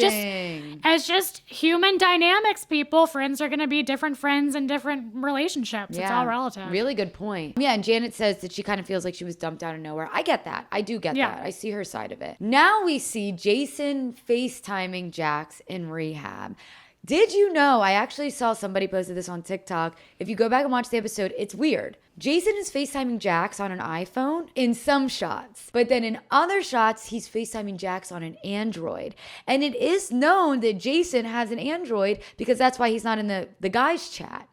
it's just human dynamics, people. Friends are going to be different friends in different relationships. Yeah. It's all relative. Really good point. Yeah, and Janet says that she kind of feels like she was dumped out of nowhere. I get that. I do get that. I see her side of it. Now we see Jason FaceTiming Jax in rehab. Did you know, I actually saw somebody posted this on TikTok. If you go back and watch the episode, it's weird. Jason is FaceTiming Jax on an iPhone in some shots, but then in other shots, he's FaceTiming Jax on an Android. And it is known that Jason has an Android because that's why he's not in the guys chat.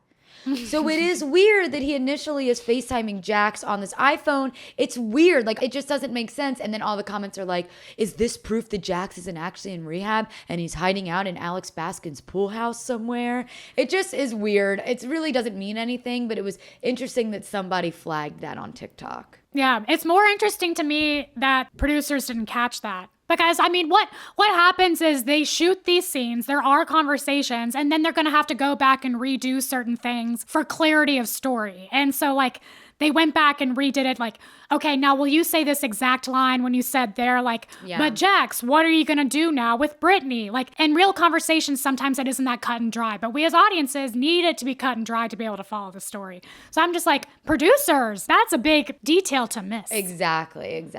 So it is weird that he initially is FaceTiming Jax on this iPhone. It's weird. Like, it just doesn't make sense. And then all the comments are like, is this proof that Jax isn't actually in rehab and he's hiding out in Alex Baskin's pool house somewhere? It just is weird. It really doesn't mean anything, but it was interesting that somebody flagged that on TikTok. Yeah, it's more interesting to me that producers didn't catch that. Because, I mean, what happens is they shoot these scenes, there are conversations, and then they're going to have to go back and redo certain things for clarity of story. And so, like, they went back and redid it like, okay, now will you say this exact line when you said there? Like, but Jax, what are you going to do now with Brittany? Like, in real conversations, sometimes it isn't that cut and dry, but we as audiences need it to be cut and dry to be able to follow the story. So I'm just like, producers, that's a big detail to miss. Exactly.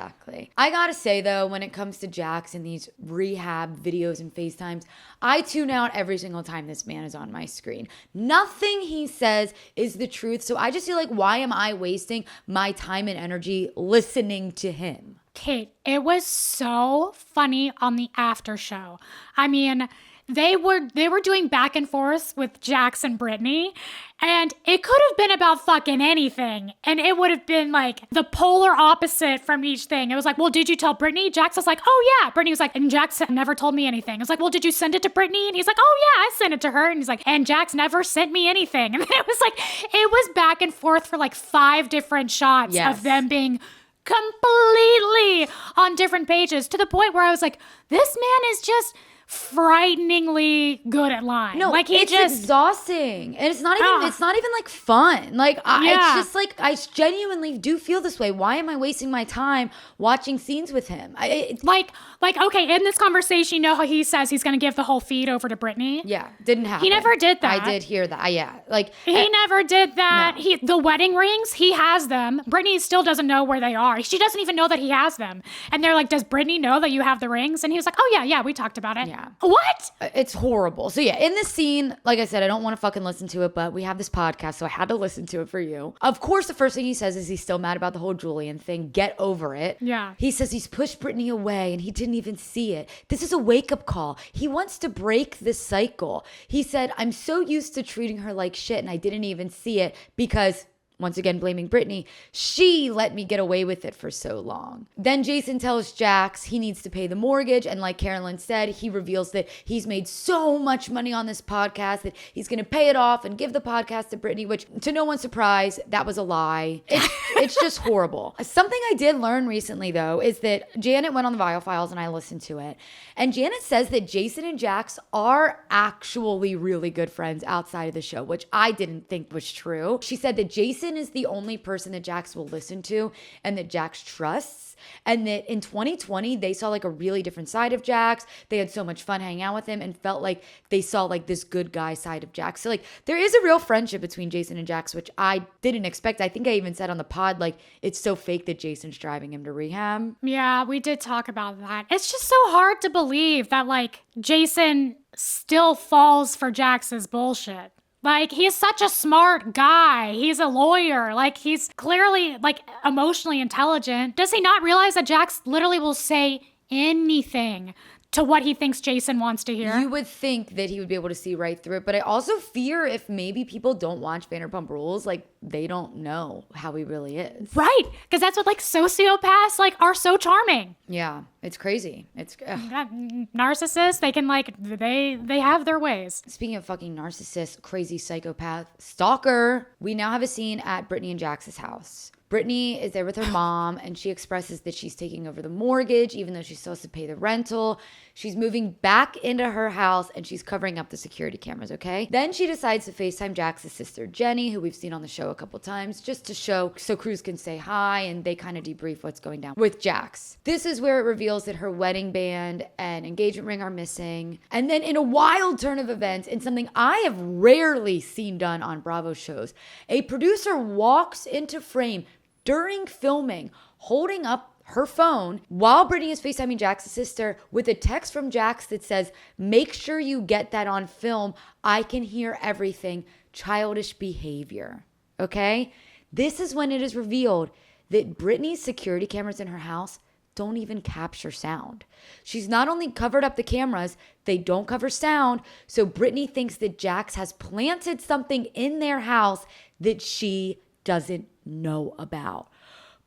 I gotta say though, when it comes to Jax and these rehab videos and FaceTimes, I tune out every single time this man is on my screen. Nothing he says is the truth. So I just feel like, why am I wasting my time and energy listening to him? Kate, it was so funny on the after show. I mean, they were doing back and forth with Jax and Brittany, and it could have been about fucking anything, and it would have been like the polar opposite from each thing. It was like, well, did you tell Brittany? Jax was like, oh yeah. Brittany was like, and Jax never told me anything. It's like, well, did you send it to Brittany? And he's like, oh yeah, I sent it to her. And he's like, and Jax never sent me anything. And it was like, it was back and forth for like 5 different shots of them being completely on different pages, to the point where I was like, this man is just frighteningly good at lying. No, like it's exhausting, and it's not even like fun. Like it's just like, I genuinely do feel this way. Why am I wasting my time watching scenes with him? Like okay, in this conversation, you know how he says he's going to give the whole feed over to Brittany? Yeah, didn't happen. He never did that. I did hear that. Yeah, like he never did that. No. The wedding rings, he has them. Brittany still doesn't know where they are. She doesn't even know that he has them. And they're like, does Brittany know that you have the rings? And he was like, oh yeah, we talked about it. Yeah. What? It's horrible. So yeah, in this scene, like I said, I don't want to fucking listen to it, but we have this podcast, so I had to listen to it for you. Of course, the first thing he says is he's still mad about the whole Julian thing. Get over it. Yeah. He says he's pushed Brittany away and he didn't even see it. This is a wake-up call. He wants to break this cycle. He said, I'm so used to treating her like shit and I didn't even see it because, once again blaming Brittany, she let me get away with it for so long. Then Jason tells Jax he needs to pay the mortgage, and like Carolyn said, he reveals that he's made so much money on this podcast that he's going to pay it off and give the podcast to Brittany, which, to no one's surprise, that was a lie. It's just horrible. Something I did learn recently, though, is that Janet went on the Viall Files and I listened to it, and Janet says that Jason and Jax are actually really good friends outside of the show, which I didn't think was true. She said that Jason is the only person that Jax will listen to and that Jax trusts, and that in 2020 they saw like a really different side of Jax. They had so much fun hanging out with him and felt like they saw like this good guy side of Jax. So like there is a real friendship between Jason and Jax, which I didn't expect. I think I even said on the pod, like, it's so fake that Jason's driving him to rehab. Yeah, we did talk about that. It's just so hard to believe that like Jason still falls for Jax's bullshit. Like, he's such a smart guy. He's a lawyer. Like, he's clearly, like, emotionally intelligent. Does he not realize that Jax literally will say anything to what he thinks Jason wants to hear. You would think that he would be able to see right through it, but I also fear if maybe people don't watch Vanderpump Rules, like they don't know how he really is. Right, because that's what like sociopaths like are so charming. Yeah, it's crazy. It's Narcissists, they can like they have their ways. Speaking of fucking narcissist, crazy psychopath, stalker, we now have a scene at Brittany and Jax's house. Brittany is there with her mom, and she expresses that she's taking over the mortgage, even though she still has to pay the rental. She's moving back into her house, and she's covering up the security cameras, okay? Then she decides to FaceTime Jax's sister, Jenny, who we've seen on the show a couple times, just to show so Cruz can say hi, and they kind of debrief what's going down with Jax. This is where it reveals that her wedding band and engagement ring are missing. And then in a wild turn of events, in something I have rarely seen done on Bravo shows, a producer walks into frame during filming, holding up her phone while Brittany is FaceTiming Jax's sister with a text from Jax that says, "Make sure you get that on film. I can hear everything. Childish behavior." Okay? This is when it is revealed that Brittany's security cameras in her house don't even capture sound. She's not only covered up the cameras, they don't cover sound. So Brittany thinks that Jax has planted something in their house that she doesn't know about.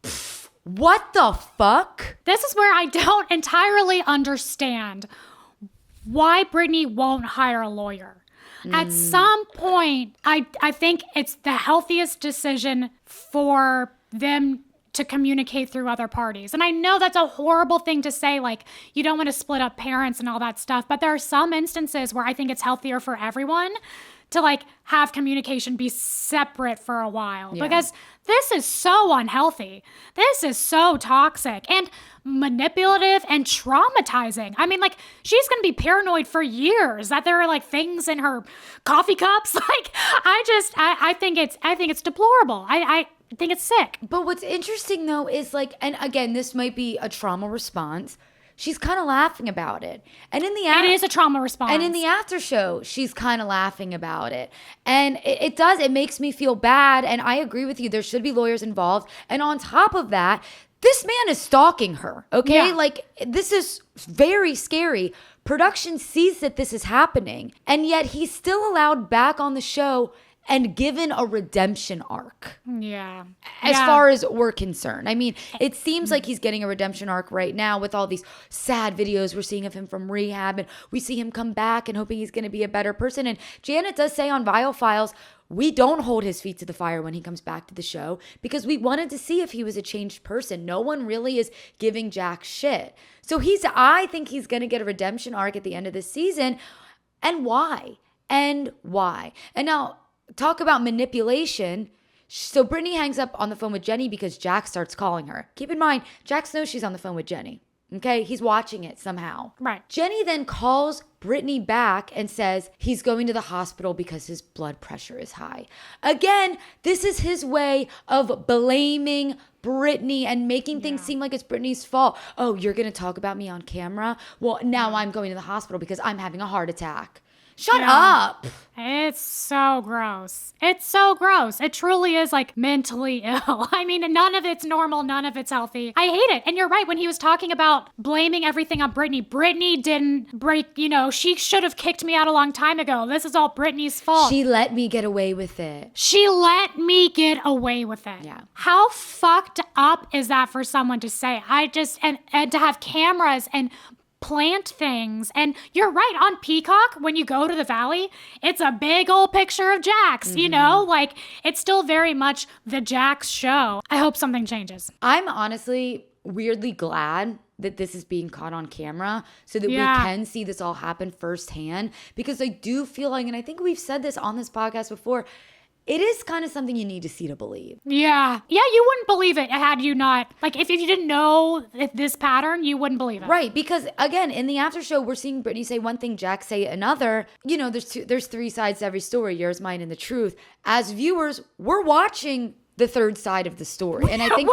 Pfft, what the fuck? This is where I don't entirely understand why Brittany won't hire a lawyer. At some point, I think it's the healthiest decision for them to communicate through other parties. And I know that's a horrible thing to say, like, you don't want to split up parents and all that stuff, but there are some instances where I think it's healthier for everyone to like have communication be separate for a while, because this is so unhealthy. This is so toxic and manipulative and traumatizing. I mean, like, she's going to be paranoid for years that there are like things in her coffee cups. Like, I think it's deplorable. I think it's sick. But what's interesting though is like, and again, this might be a trauma response, she's kind of laughing about it. And in the it is a trauma response. And in the after show, she's kind of laughing about it. And it makes me feel bad. And I agree with you. There should be lawyers involved. And on top of that, this man is stalking her. Okay. Yeah. Like, this is very scary. Production sees that this is happening. And yet he's still allowed back on the show and given a redemption arc. Yeah. As far as we're concerned. I mean, it seems like he's getting a redemption arc right now with all these sad videos we're seeing of him from rehab, and we see him come back and hoping he's going to be a better person. And Janet does say on Vial Files, we don't hold his feet to the fire when he comes back to the show because we wanted to see if he was a changed person. No one really is giving Jack shit. So I think he's going to get a redemption arc at the end of this season. And why? And now, talk about manipulation. So Brittany hangs up on the phone with Jenny because Jack starts calling her. Keep in mind, Jax knows she's on the phone with Jenny. Okay, he's watching it somehow. Right. Jenny then calls Brittany back and says he's going to the hospital because his blood pressure is high. Again, this is his way of blaming Brittany and making things seem like it's Brittany's fault. Oh, you're going to talk about me on camera? Well, now I'm going to the hospital because I'm having a heart attack. Shut up. It's so gross. It's so gross. It truly is like mentally ill. I mean, none of it's normal. None of it's healthy. I hate it. And you're right. When he was talking about blaming everything on Brittany didn't break, she should have kicked me out a long time ago. This is all Brittany's fault. She let me get away with it. Yeah. How fucked up is that for someone to say? And to have cameras and plant things. And you're right, on Peacock, when you go to the Valley, it's a big old picture of Jax, like it's still very much the Jax show. I hope something changes. I'm honestly weirdly glad that this is being caught on camera so that we can see this all happen firsthand, because I do feel like, and I think we've said this on this podcast before, it is kind of something you need to see to believe. Yeah. Yeah, you wouldn't believe it had you not. Like, if you didn't know this pattern, you wouldn't believe it. Right, because, again, in the after show, we're seeing Brittany say one thing, Jack say another. There's three sides to every story, yours, mine, and the truth. As viewers, we're watching the third side of the story. And I think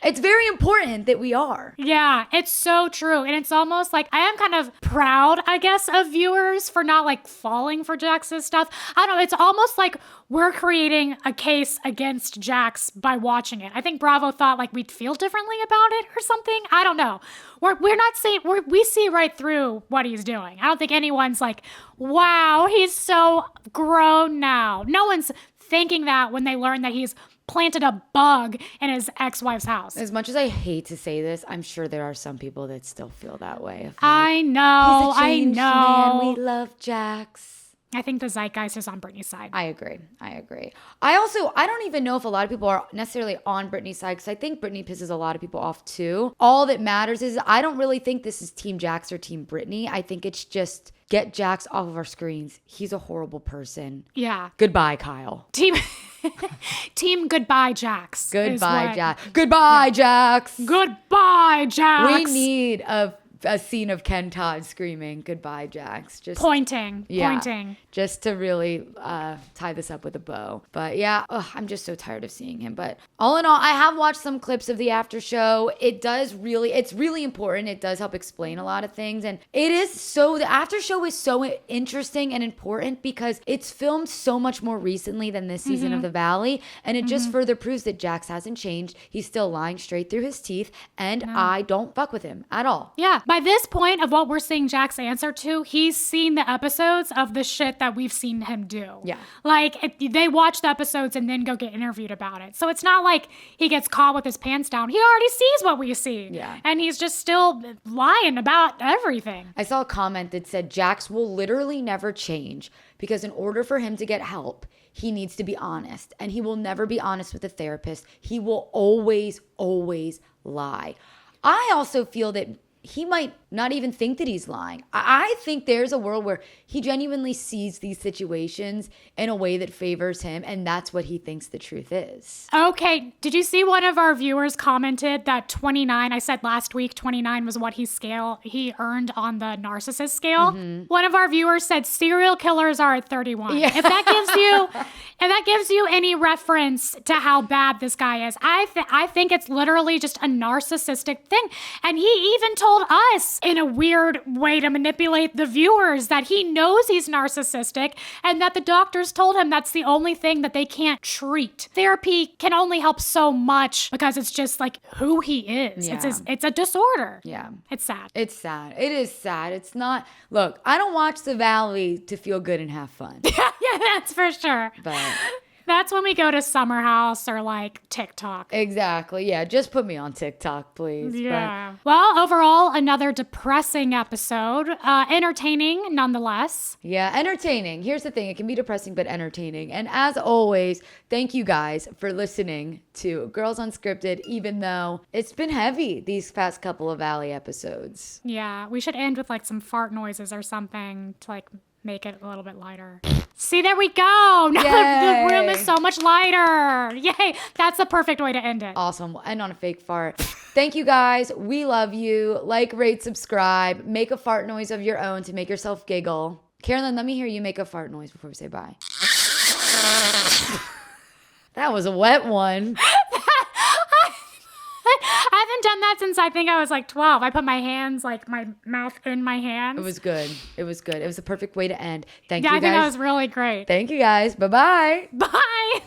it's very important that we are. Yeah, it's so true. And it's almost like I am kind of proud, I guess, of viewers for not like falling for Jax's stuff. I don't know. It's almost like we're creating a case against Jax by watching it. I think Bravo thought like we'd feel differently about it or something. I don't know. We're not saying we see right through what he's doing. I don't think anyone's like, wow, he's so grown now. No one's thinking that when they learn that he's planted a bug in his ex-wife's house. As much as I hate to say this, I'm sure there are some people that still feel that way. I know. He's a changed man. We love Jax. I think the zeitgeist is on Britney's side. I agree. I don't even know if a lot of people are necessarily on Britney's side, because I think Britney pisses a lot of people off too. All that matters is I don't really think this is Team Jax or Team Britney. I think it's just get Jax off of our screens. He's a horrible person. Yeah. Goodbye, Kyle. Team goodbye, Jax. Goodbye, Jax. Goodbye, Jax. Goodbye, Jax. We need a scene of Ken Todd screaming goodbye, Jax. Just pointing. Just to really tie this up with a bow. But yeah, I'm just so tired of seeing him. But all in all, I have watched some clips of the after show. It's really important. It does help explain a lot of things. And the after show is so interesting and important because it's filmed so much more recently than this season of The Valley. And it just further proves that Jax hasn't changed. He's still lying straight through his teeth. And I don't fuck with him at all. Yeah. By this point of what we're seeing Jax answer to, he's seen the episodes of the shit that we've seen him do. Yeah. Like, they watch the episodes and then go get interviewed about it. So it's not like he gets caught with his pants down. He already sees what we see. Yeah. And he's just still lying about everything. I saw a comment that said Jax will literally never change because in order for him to get help, he needs to be honest. And he will never be honest with a therapist. He will always, always lie. I also feel that he might not even think that he's lying. I think there's a world where he genuinely sees these situations in a way that favors him, and that's what he thinks the truth is. Okay, did you see one of our viewers commented that 29, I said last week 29 was what he earned on the narcissist scale? One of our viewers said serial killers are at 31. Yeah. If that gives you any reference to how bad this guy is, I think it's literally just a narcissistic thing. And he even told us in a weird way to manipulate the viewers that he knows he's narcissistic and that the doctors told him that's the only thing that they can't treat. Therapy can only help so much because it's just like who he is. Yeah. It's a disorder. Yeah. It's sad. It's sad. It is sad. It's not, look, I don't watch The Valley to feel good and have fun. Yeah, that's for sure. But that's when we go to Summer House or like TikTok. Exactly. Yeah. Just put me on TikTok, please. Yeah. Well, overall, another depressing episode. Entertaining nonetheless. Yeah. Entertaining. Here's the thing. It can be depressing, but entertaining. And as always, thank you guys for listening to Girls Unscripted, even though it's been heavy these past couple of Valley episodes. Yeah. We should end with like some fart noises or something to like make it a little bit lighter. See, there we go. Now the room is so much lighter. Yay. That's the perfect way to end it. Awesome. We'll end on a fake fart. Thank you guys. We love you. Like, rate, subscribe. Make a fart noise of your own to make yourself giggle. Carolyn, let me hear you make a fart noise before we say bye. That was a wet one. I haven't done that since I think I was like 12. I put my hands, like my mouth in my hands. It was good. It was good. It was the perfect way to end. Thank you guys. I think that was really great. Thank you guys. Bye-bye. Bye.